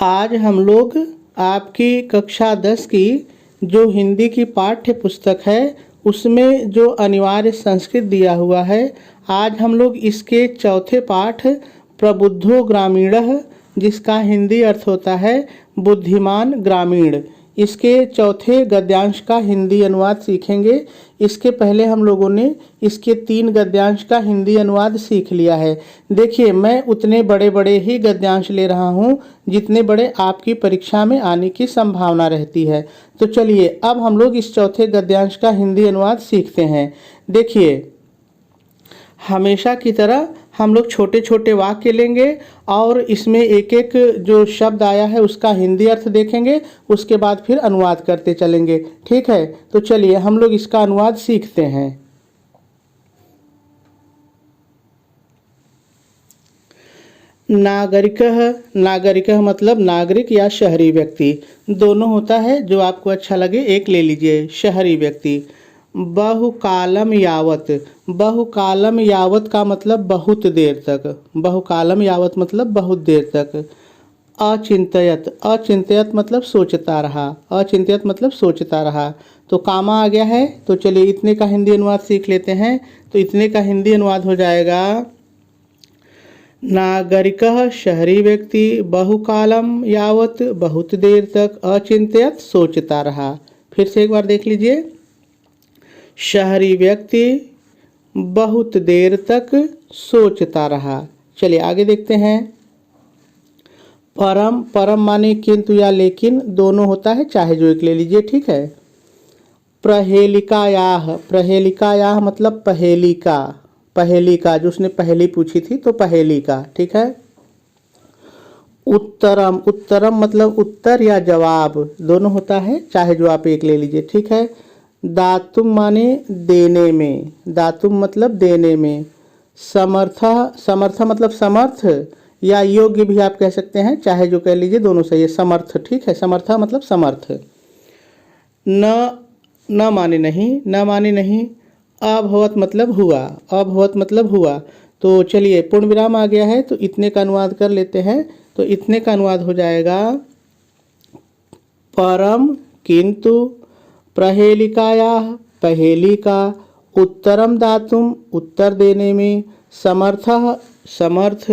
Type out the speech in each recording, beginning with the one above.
आज हम लोग आपकी कक्षा 10 की जो हिंदी की पाठ्य पुस्तक है उसमें जो अनिवार्य संस्कृत दिया हुआ है, आज हम लोग इसके चौथे पाठ प्रबुद्धो ग्रामीणः, जिसका हिंदी अर्थ होता है बुद्धिमान ग्रामीण, इसके चौथे गद्यांश का हिंदी अनुवाद सीखेंगे। इसके पहले हम लोगों ने इसके 3 गद्यांश का हिंदी अनुवाद सीख लिया है। देखिए, मैं उतने बड़े बड़े ही गद्यांश ले रहा हूँ जितने बड़े आपकी परीक्षा में आने की संभावना रहती है। तो चलिए अब हम लोग इस चौथे गद्यांश का हिंदी अनुवाद सीखते हैं। देखिए, हमेशा की तरह हम लोग छोटे छोटे वाक्य लेंगे और इसमें एक एक जो शब्द आया है उसका हिंदी अर्थ देखेंगे, उसके बाद फिर अनुवाद करते चलेंगे। ठीक है, तो चलिए हम लोग इसका अनुवाद सीखते हैं। नागरिकः मतलब नागरिक या शहरी व्यक्ति, दोनों होता है, जो आपको अच्छा लगे एक ले लीजिए। शहरी व्यक्ति। बहुकालम यावत का मतलब बहुत देर तक, बहुकालम यावत मतलब बहुत देर तक। अचिंत्यत मतलब सोचता रहा, अचिंत्यत मतलब सोचता रहा। तो कामा आ गया है, तो चलिए इतने का हिंदी अनुवाद सीख लेते हैं। तो इतने का हिंदी अनुवाद हो जाएगा, नागरिकः शहरी व्यक्ति बहुकालम यावत बहुत देर तक अचिंत्यत सोचता रहा। फिर से एक बार देख लीजिए, शहरी व्यक्ति बहुत देर तक सोचता रहा। चलिए आगे देखते हैं। परम माने किंतु या लेकिन, दोनों होता है, चाहे जो एक ले लीजिए। ठीक है। प्रहेलिकायाः मतलब पहेली का जो उसने पहेली पूछी थी, तो पहेली का। ठीक है। उत्तरम मतलब उत्तर या जवाब, दोनों होता है, चाहे जो आप एक ले लीजिए। ठीक है। दातुम माने देने में, दातुम मतलब देने में। समर्थ मतलब समर्थ या योग्य भी आप कह सकते हैं, चाहे जो कह लीजिए, दोनों सही है। समर्थ। ठीक है। समर्थ मतलब समर्थ। न माने नहीं। अभवत मतलब हुआ, तो चलिए पूर्ण विराम आ गया है, तो इतने का अनुवाद कर लेते हैं। तो इतने का अनुवाद हो जाएगा, परम किंतु, प्रहेलिकायाः पहेली का, उत्तरम दातुम उत्तर देने में, समर्थः समर्थ,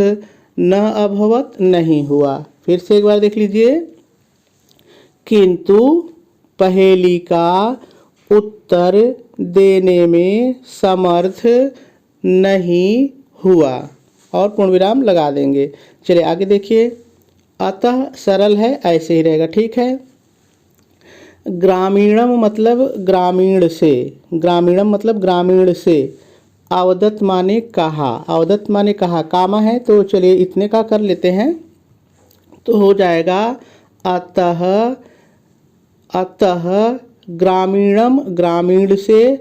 न अभवत नहीं हुआ। फिर से एक बार देख लीजिए, किंतु पहेली का उत्तर देने में समर्थ नहीं हुआ, और पूर्ण विराम लगा देंगे। चलिए आगे देखिए। अतः सरल है, ऐसे ही रहेगा। ठीक है। ग्रामीणम मतलब ग्रामीण मतलब ग्रामीण से। अवदत माने कहा, कामा है, तो चलिए इतने का कर लेते हैं। तो हो जाएगा, अतः ग्रामीणम ग्रामीण से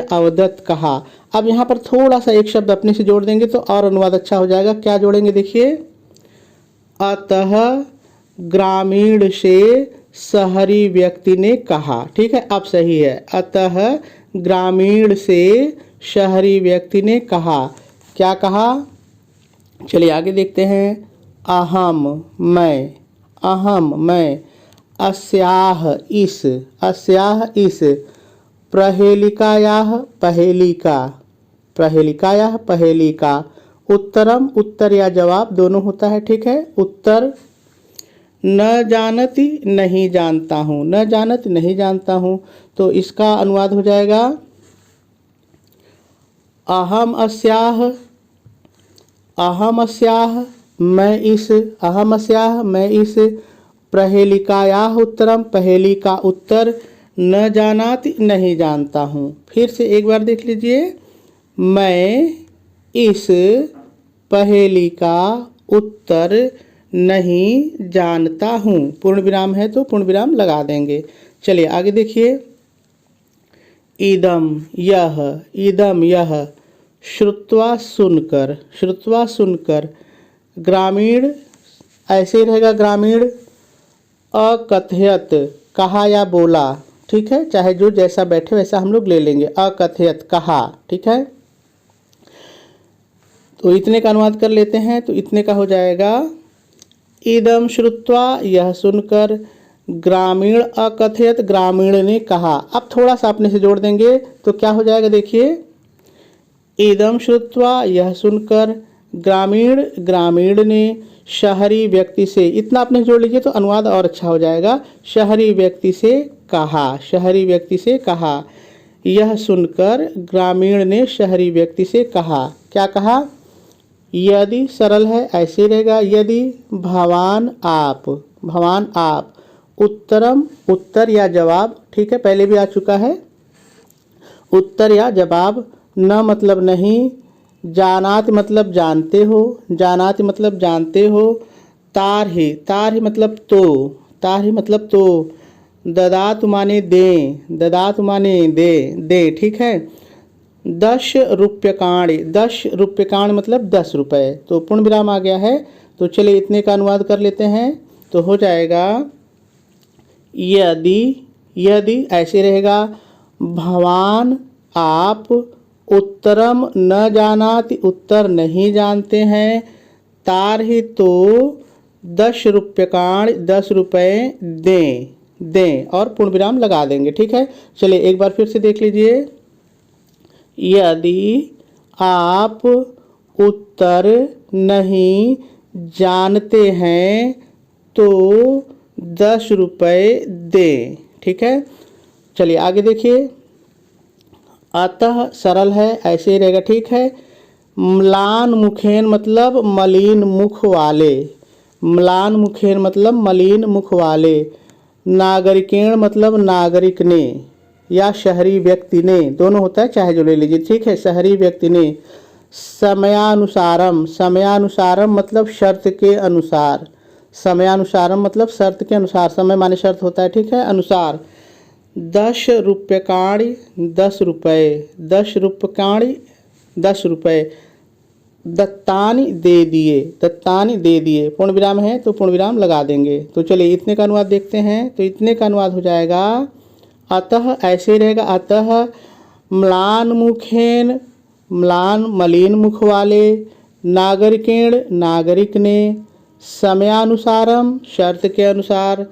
अवदत कहा। अब यहाँ पर थोड़ा सा एक शब्द अपने से जोड़ देंगे तो और अनुवाद अच्छा हो जाएगा। क्या जोड़ेंगे, देखिए, अतः ग्रामीण से शहरी व्यक्ति ने कहा। ठीक है, अब सही है। अतः ग्रामीण से शहरी व्यक्ति ने कहा। क्या कहा, चलिए आगे देखते हैं। अहम मैं, अस्याह इस, प्रहेलिकायाः पहेली का, उत्तरम उत्तर या जवाब, दोनों होता है। ठीक है। उत्तर, न जानती नहीं जानता हूँ, तो इसका अनुवाद हो जाएगा, अहम अस्याः मैं इस, प्रहेलिकायाः उत्तरम पहेली का उत्तर, न जानाति नहीं जानता हूँ। फिर से एक बार देख लीजिए, मैं इस पहेली का उत्तर नहीं जानता हूँ। पूर्ण विराम है तो पूर्ण विराम लगा देंगे। चलिए आगे देखिए। इदम यह, श्रुत्वा सुनकर, ग्रामीण ऐसे ही रहेगा, ग्रामीण। अकथयत कहा या बोला। ठीक है, चाहे जो जैसा बैठे वैसा हम लोग ले लेंगे। अकथयत कहा। ठीक है, तो इतने का अनुवाद कर लेते हैं। तो इतने का हो जाएगा, इदम श्रुत्वा, यह सुनकर, ग्रामीण अकथयत, ग्रामीण ने कहा। अब थोड़ा सा अपने से जोड़ देंगे तो क्या हो जाएगा, देखिए इदम श्रुत्वा, यह सुनकर, ग्रामीण, ग्रामीण ने, शहरी व्यक्ति से, इतना अपने जोड़ लीजिए तो अनुवाद और अच्छा हो जाएगा। शहरी व्यक्ति से कहा, शहरी व्यक्ति से कहा। यह सुनकर ग्रामीण ने शहरी व्यक्ति से कहा, क्या कहा, यदि सरल है ऐसे रहेगा, यदि भवान आप, भवान आप, उत्तरम उत्तर या जवाब, ठीक है पहले भी आ चुका है, उत्तर या जवाब, न मतलब नहीं, जानात मतलब जानते हो, जानात मतलब जानते हो, तार ही मतलब तो, तार ही मतलब तो, ददात माने दें, ददात माने दे, ठीक है। 10 रुपयकाण, 10 रुपयकाण मतलब 10 रुपये, तो पूर्ण विराम आ गया है। तो चलिए इतने का अनुवाद कर लेते हैं, तो हो जाएगा यदि, यदि ऐसे रहेगा, भवान आप, उत्तरम न जानाति, उत्तर नहीं जानते हैं, तार ही तो 10 रुपयकाण 10 रुपये दें और पूर्ण विराम लगा देंगे, ठीक है। चलिए एक बार फिर से देख लीजिए, यदि आप उत्तर नहीं जानते हैं तो 10 रुपये दें, ठीक है। चलिए आगे देखिए, अतः सरल है ऐसे ही रहेगा, ठीक है। म्लान मुखेन मतलब मलिन मुख वाले, म्लान मुखेन मतलब मलिन मुख वाले, नागरिकेण मतलब नागरिक ने या शहरी व्यक्ति ने, दोनों होता है चाहे जो ले लीजिए, ठीक है, शहरी व्यक्ति ने। समयानुसारम, समयानुसारम मतलब शर्त के अनुसार, समयानुसारम मतलब शर्त के अनुसार, समय माने शर्त होता है, ठीक है, अनुसार। 10 रुपयकाणि 10 रुपये, 10 रुपयकाणि 10 रुपये, दत्तानी दे दिए, दत्तानी दे दिए, पूर्ण विराम है तो पूर्ण विराम लगा देंगे। तो चलिए इतने का अनुवाद देखते हैं, तो इतने का अनुवाद हो जाएगा, अतः ऐसे रहेगा, अतः म्लान मुखेन, म्लान मलिन मुख वाले, नागरिकेण नागरिक ने, समयानुसारम शर्त के अनुसार,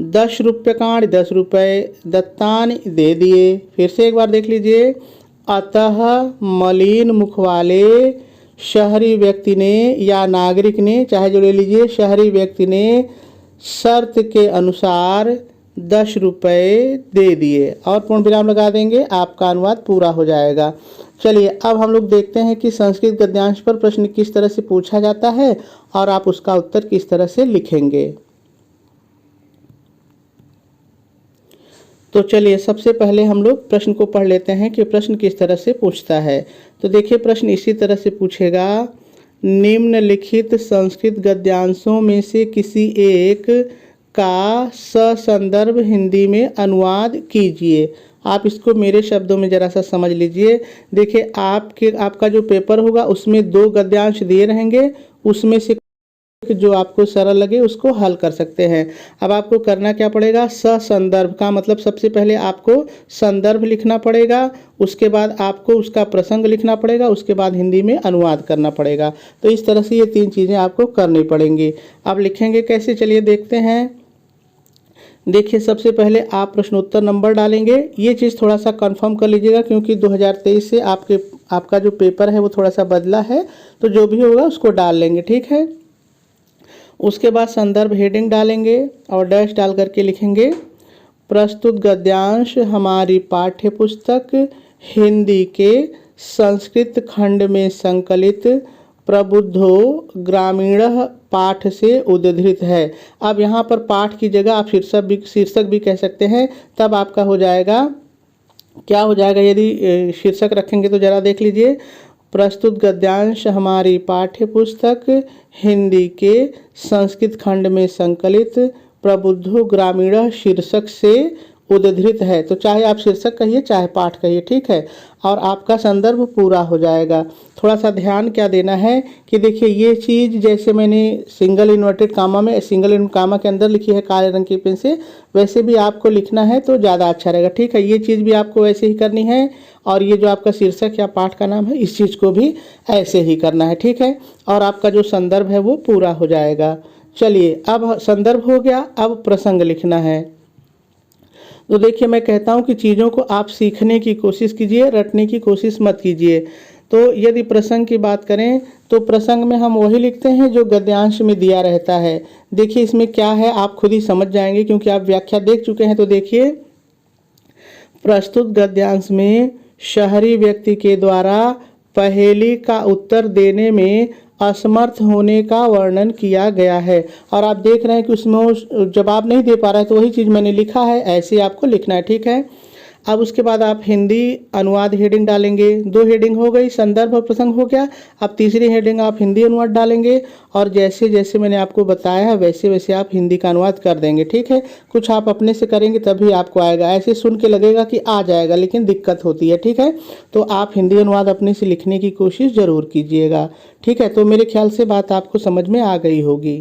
10 रुपयकाण 10 रुपये, दत्तान दे दिए। फिर से एक बार देख लीजिए, अतः मलिन मुख वाले शहरी व्यक्ति ने या नागरिक ने, चाहे जो ले लीजिए, शहरी व्यक्ति ने शर्त के अनुसार 10 रुपये दे दिए और पूर्ण विराम लगा देंगे, आपका अनुवाद पूरा हो जाएगा। चलिए अब हम लोग देखते हैं कि संस्कृत गद्यांश पर प्रश्न किस तरह से पूछा जाता है और आप उसका उत्तर किस तरह से लिखेंगे। तो चलिए सबसे पहले हम लोग प्रश्न को पढ़ लेते हैं कि प्रश्न किस तरह से पूछता है। तो देखिए प्रश्न इसी तरह से पूछेगा, निम्नलिखित संस्कृत गद्यांशों में से किसी एक का ससंदर्भ हिंदी में अनुवाद कीजिए। आप इसको मेरे शब्दों में ज़रा सा समझ लीजिए। देखिए आपका जो पेपर होगा उसमें 2 गद्यांश दिए रहेंगे, उसमें से जो आपको सरल लगे उसको हल कर सकते हैं। अब आपको करना क्या पड़ेगा, ससंदर्भ का मतलब सबसे पहले आपको संदर्भ लिखना पड़ेगा, उसके बाद आपको उसका प्रसंग लिखना पड़ेगा, उसके बाद हिंदी में अनुवाद करना पड़ेगा। तो इस तरह से ये 3 चीज़ें आपको करनी पड़ेंगी। अब लिखेंगे कैसे, चलिए देखते हैं। देखिए सबसे पहले आप प्रश्नोत्तर नंबर डालेंगे, ये चीज़ थोड़ा सा कंफर्म कर लीजिएगा क्योंकि 2023 से आपका जो पेपर है वो थोड़ा सा बदला है, तो जो भी होगा उसको डाल लेंगे, ठीक है। उसके बाद संदर्भ हेडिंग डालेंगे और डैश डाल करके लिखेंगे, प्रस्तुत गद्यांश हमारी पाठ्य पुस्तक हिंदी के संस्कृत खंड में संकलित प्रबुद्धो ग्रामीणः पाठ से उद्धृत है। अब यहाँ पर पाठ की जगह आप शीर्षक भी कह सकते हैं, तब आपका हो जाएगा, क्या हो जाएगा यदि शीर्षक रखेंगे तो ज़रा देख लीजिए, प्रस्तुत गद्यांश हमारी पाठ्य पुस्तक हिंदी के संस्कृत खंड में संकलित प्रबुद्धो ग्रामीणः शीर्षक से उद्धृत है। तो चाहे आप शीर्षक कहिए चाहे पाठ कहिए, ठीक है, और आपका संदर्भ पूरा हो जाएगा। थोड़ा सा ध्यान क्या देना है कि देखिए ये चीज़ जैसे मैंने सिंगल इन्वर्टेड कामा में, सिंगल इन कामा के अंदर लिखी है काले रंग की पेन से, वैसे भी आपको लिखना है तो ज़्यादा अच्छा रहेगा, ठीक है। ये चीज़ भी आपको वैसे ही करनी है और ये जो आपका शीर्षक या पाठ का नाम है इस चीज़ को भी ऐसे ही करना है, ठीक है, और आपका जो संदर्भ है वो पूरा हो जाएगा। चलिए अब संदर्भ हो गया, अब प्रसंग लिखना है। तो देखिए मैं कहता हूँ कि चीज़ों को आप सीखने की कोशिश कीजिए, रटने की कोशिश मत कीजिए। तो यदि प्रसंग की बात करें तो प्रसंग में हम वही लिखते हैं जो गद्यांश में दिया रहता है। देखिए इसमें क्या है आप खुद ही समझ जाएंगे क्योंकि आप व्याख्या देख चुके हैं। तो देखिए प्रस्तुत गद्यांश में शहरी व्यक्ति के द्वारा पहेली का उत्तर देने में असमर्थ होने का वर्णन किया गया है। और आप देख रहे हैं कि उसमें वो जवाब नहीं दे पा रहा है, तो वही चीज़ मैंने लिखा है, ऐसे आपको लिखना है, ठीक है। अब उसके बाद आप हिंदी अनुवाद हेडिंग डालेंगे। 2 हेडिंग हो गई, संदर्भ और प्रसंग हो गया। अब तीसरी हेडिंग आप हिंदी अनुवाद डालेंगे और जैसे जैसे मैंने आपको बताया है वैसे वैसे आप हिंदी का अनुवाद कर देंगे, ठीक है। कुछ आप अपने से करेंगे तभी आपको आएगा, ऐसे सुन के लगेगा कि आ जाएगा लेकिन दिक्कत होती है, ठीक है। तो आप हिंदी अनुवाद अपने से लिखने की कोशिश ज़रूर कीजिएगा, ठीक है। तो मेरे ख्याल से बात आपको समझ में आ गई होगी।